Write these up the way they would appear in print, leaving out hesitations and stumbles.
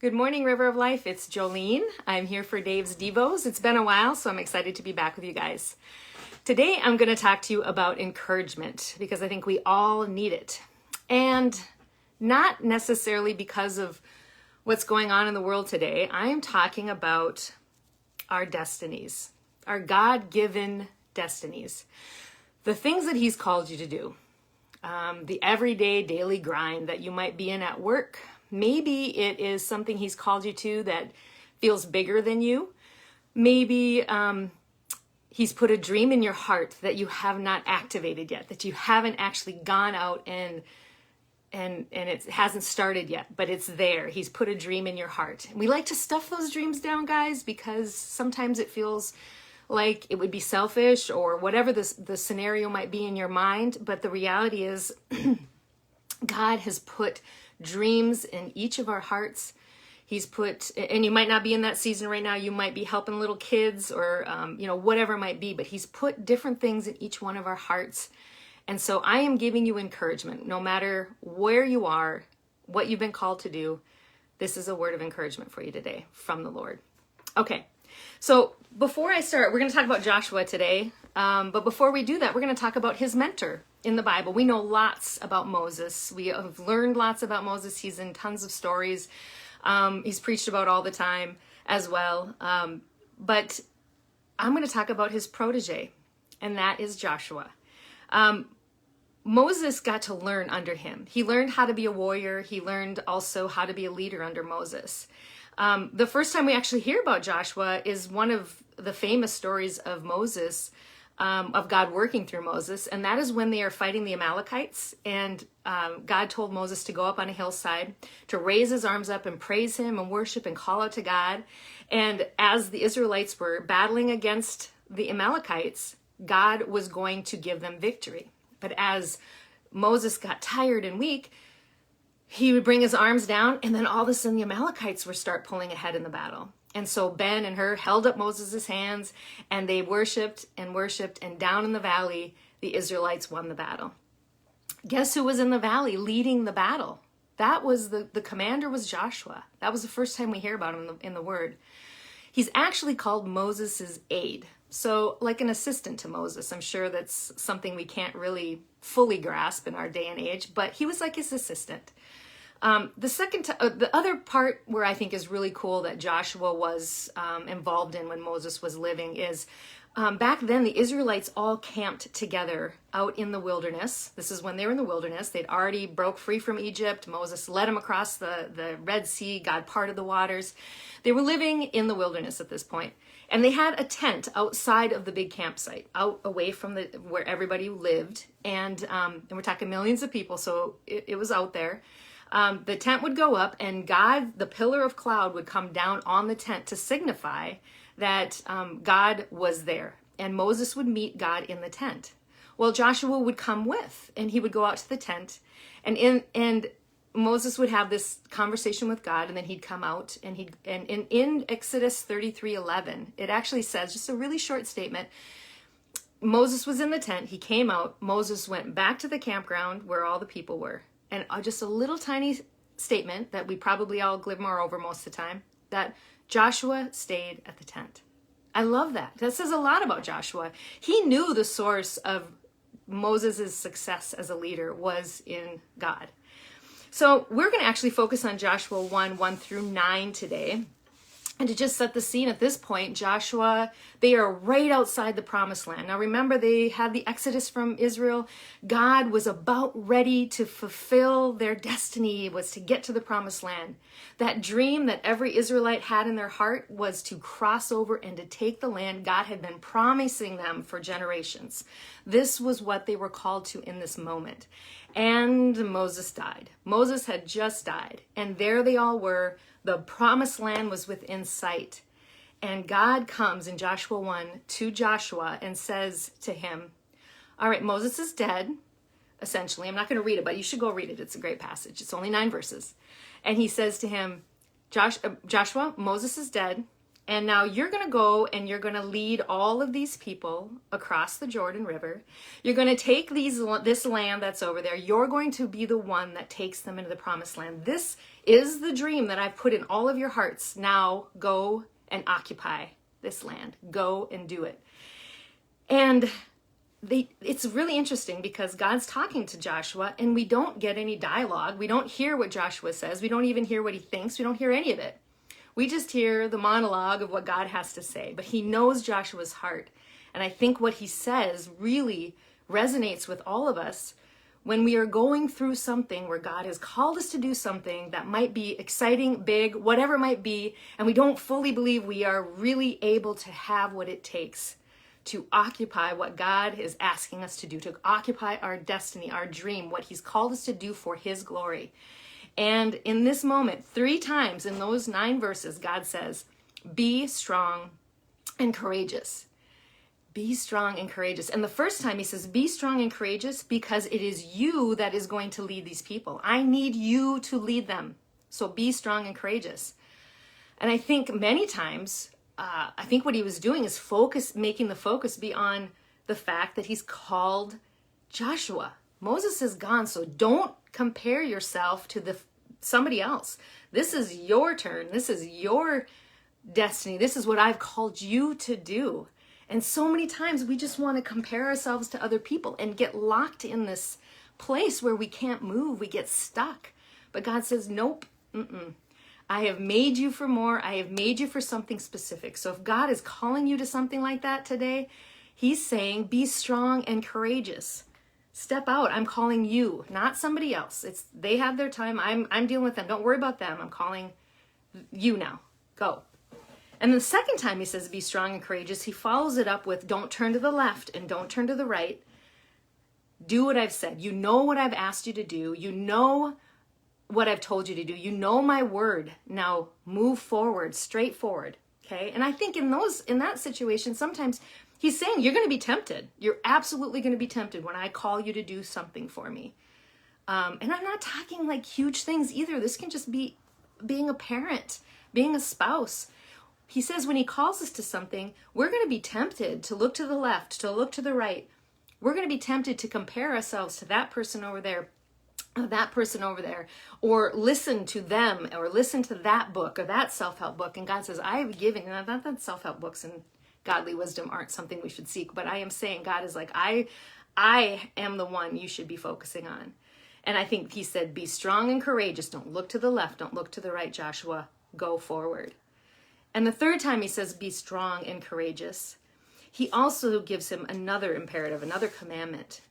Good morning, River of Life. It's Jolene. I'm here for Dave's Devos. It's been a while, so I'm excited to be back with you guys. Today, I'm going to talk to you about encouragement because I think we all need it. And not necessarily because of what's going on in the world today. I am talking about our destinies, our God-given destinies, the things that He's called you to do, the everyday, daily grind that you might be in at work. Maybe it is something He's called you to that feels bigger than you. Maybe He's put a dream in your heart that you have not activated yet, that you haven't actually gone out and it hasn't started yet, but it's there. He's put a dream in your heart. We like to stuff those dreams down, guys, because sometimes it feels like it would be selfish or whatever the scenario might be in your mind. But the reality is God has put dreams in each of our hearts. He's put, and you might not be in that season right now. You might be helping little kids or, whatever it might be, but He's put different things in each one of our hearts. And so I am giving you encouragement, no matter where you are, what you've been called to do. This is a word of encouragement for you today from the Lord. Okay. So before I start, we're going to talk about Joshua today. But before we do that, we're going to talk about his mentor in the Bible. We know lots about Moses. We have learned lots about Moses. He's in tons of stories. He's preached about all the time as well. But I'm going to talk about his protege, and that is Joshua. Moses got to learn under him. He learned how to be a warrior. He learned also how to be a leader under Moses. The first time we actually hear about Joshua is one of the famous stories of Moses, of God working through Moses, and that is when they are fighting the Amalekites, and God told Moses to go up on a hillside, to raise his arms up and praise Him and worship and call out to God. And as the Israelites were battling against the Amalekites, God was going to give them victory. But as Moses got tired and weak, he would bring his arms down, and then all of a sudden the Amalekites would start pulling ahead in the battle. And so Ben and Hur held up Moses' hands, and they worshiped, and down in the valley, the Israelites won the battle. Guess who was in the valley leading the battle? That was the commander was Joshua. That was the first time we hear about him in the Word. He's actually called Moses' aide. So like an assistant to Moses. I'm sure that's something we can't really fully grasp in our day and age, but he was like his assistant. The other part where I think is really cool that Joshua was involved in when Moses was living is back then the Israelites all camped together out in the wilderness. This is when they were in the wilderness. They'd already broke free from Egypt. Moses led them across the Red Sea. God parted the waters. They were living in the wilderness at this point. And they had a tent outside of the big campsite, out away from where everybody lived. And we're talking millions of people, so it was out there. The tent would go up, and God, the pillar of cloud, would come down on the tent to signify that God was there. And Moses would meet God in the tent. Well, Joshua would come with, and he would go out to the tent, and Moses would have this conversation with God, and then he'd come out, and in Exodus 33:11, it actually says, just a really short statement, Moses was in the tent, he came out, Moses went back to the campground where all the people were. And just a little tiny statement that we probably all glimmer over most of the time, that Joshua stayed at the tent. I love that. That says a lot about Joshua. He knew the source of Moses' success as a leader was in God. So we're going to actually focus on Joshua 1 through 9 today. And to just set the scene at this point, Joshua, they are right outside the promised land. Now remember, they had the exodus from Israel. God was about ready to fulfill their destiny, was to get to the promised land. That dream that every Israelite had in their heart was to cross over and to take the land God had been promising them for generations. This was what they were called to in this moment. And Moses died. Moses had just died. And there they all were. The promised land was within sight. And God comes in Joshua 1 to Joshua and says to him, all right, Moses is dead, essentially. I'm not going to read it, but you should go read it. It's a great passage. It's only 9 verses. And he says to him, Joshua, Moses is dead. And now you're going to go and you're going to lead all of these people across the Jordan River. You're going to take this land that's over there. You're going to be the one that takes them into the promised land. This is the dream that I've put in all of your hearts. Now go and occupy this land. Go and do it. And it's really interesting because God's talking to Joshua and we don't get any dialogue. We don't hear what Joshua says. We don't even hear what he thinks. We don't hear any of it. We just hear the monologue of what God has to say, but he knows Joshua's heart. And I think what he says really resonates with all of us when we are going through something where God has called us to do something that might be exciting, big, whatever it might be, and we don't fully believe we are really able to have what it takes to occupy what God is asking us to do, to occupy our destiny, our dream, what he's called us to do for his glory. And in this moment, 3 times in those 9 verses, God says, be strong and courageous. Be strong and courageous. And the first time he says, be strong and courageous because it is you that is going to lead these people. I need you to lead them. So be strong and courageous. And I think many times, I think what he was doing is making the focus be on the fact that he's called Joshua. Moses is gone, so don't compare yourself to somebody else. This is your turn. This is your destiny. This is what I've called you to do. And so many times we just want to compare ourselves to other people and get locked in this place where we can't move. We get stuck. But God says, nope, I have made you for more. I have made you for something specific. So if God is calling you to something like that today, he's saying, be strong and courageous. Step out. I'm calling you, not somebody else. They have their time. I'm dealing with them. Don't worry about them. I'm calling you now. Go. And the second time he says, be strong and courageous, he follows it up with, don't turn to the left and don't turn to the right. Do what I've said. You know what I've asked you to do. You know what I've told you to do. You know my word. Now move forward, straight forward. Okay. And I think in that situation, sometimes he's saying you're going to be tempted. You're absolutely going to be tempted when I call you to do something for me. And I'm not talking like huge things either. This can just be being a parent, being a spouse. He says when he calls us to something, we're going to be tempted to look to the left, to look to the right. We're going to be tempted to compare ourselves to that person over there, or listen to them, or listen to that book or that self-help book. And God says, I have given, and not that self-help books and godly wisdom aren't something we should seek, but I am saying God is like, I am the one you should be focusing on. And I think he said, be strong and courageous. Don't look to the left. Don't look to the right, Joshua. Go forward. And the third time he says, be strong and courageous, he also gives him another imperative, another commandment.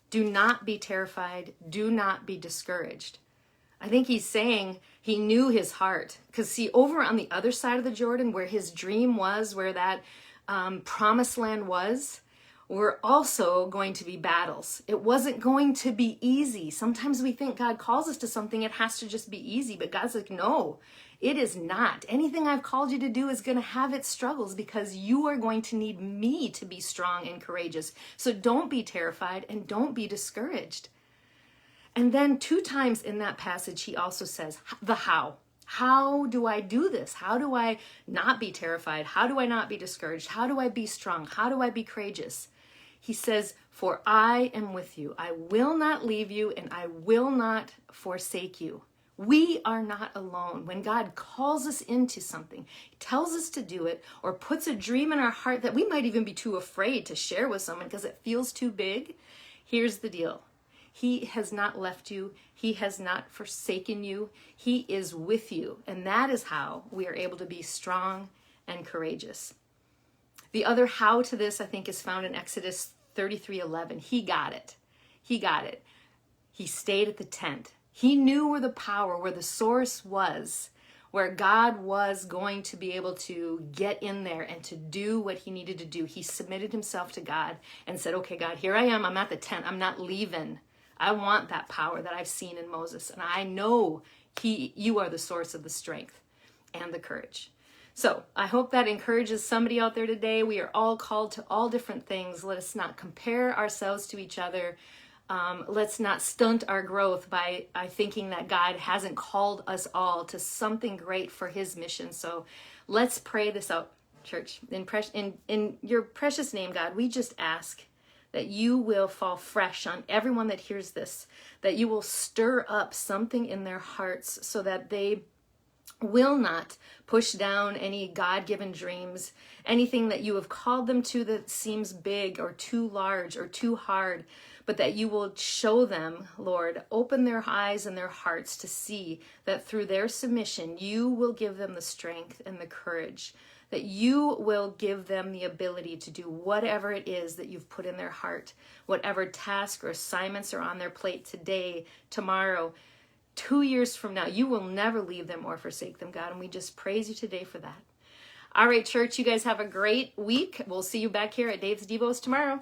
Do not be terrified. Do not be discouraged. I think he's saying he knew his heart. Because see, over on the other side of the Jordan, where his dream was, where that promised land was, were also going to be battles. It wasn't going to be easy. Sometimes we think God calls us to something, it has to just be easy. But God's like, no, it is not. Anything I've called you to do is going to have its struggles because you are going to need me to be strong and courageous. So don't be terrified and don't be discouraged. And then 2 times in that passage, he also says the how. How do I do this? How do I not be terrified? How do I not be discouraged? How do I be strong? How do I be courageous? He says, for I am with you. I will not leave you and I will not forsake you. We are not alone. When God calls us into something, tells us to do it, or puts a dream in our heart that we might even be too afraid to share with someone because it feels too big, here's the deal. He has not left you. He has not forsaken you. He is with you. And that is how we are able to be strong and courageous. The other how to this, I think, is found in Exodus 33:11. He got it. He got it. He stayed at the tent. He knew where the power, where the source was, where God was going to be able to get in there and to do what he needed to do. He submitted himself to God and said, okay, God, here I am. I'm at the tent. I'm not leaving. I want that power that I've seen in Moses. And I know you are the source of the strength and the courage. So I hope that encourages somebody out there today. We are all called to all different things. Let us not compare ourselves to each other. Let's not stunt our growth by thinking that God hasn't called us all to something great for his mission. So let's pray this out, church. In your precious name, God, we just ask that you will fall fresh on everyone that hears this, that you will stir up something in their hearts so that they will not push down any God-given dreams, anything that you have called them to that seems big or too large or too hard, but that you will show them, Lord, open their eyes and their hearts to see that through their submission, you will give them the strength and the courage, that you will give them the ability to do whatever it is that you've put in their heart, whatever task or assignments are on their plate today, tomorrow, 2 years from now. You will never leave them or forsake them, God, and we just praise you today for that. All right, church, you guys have a great week. We'll see you back here at Dave's Devos tomorrow.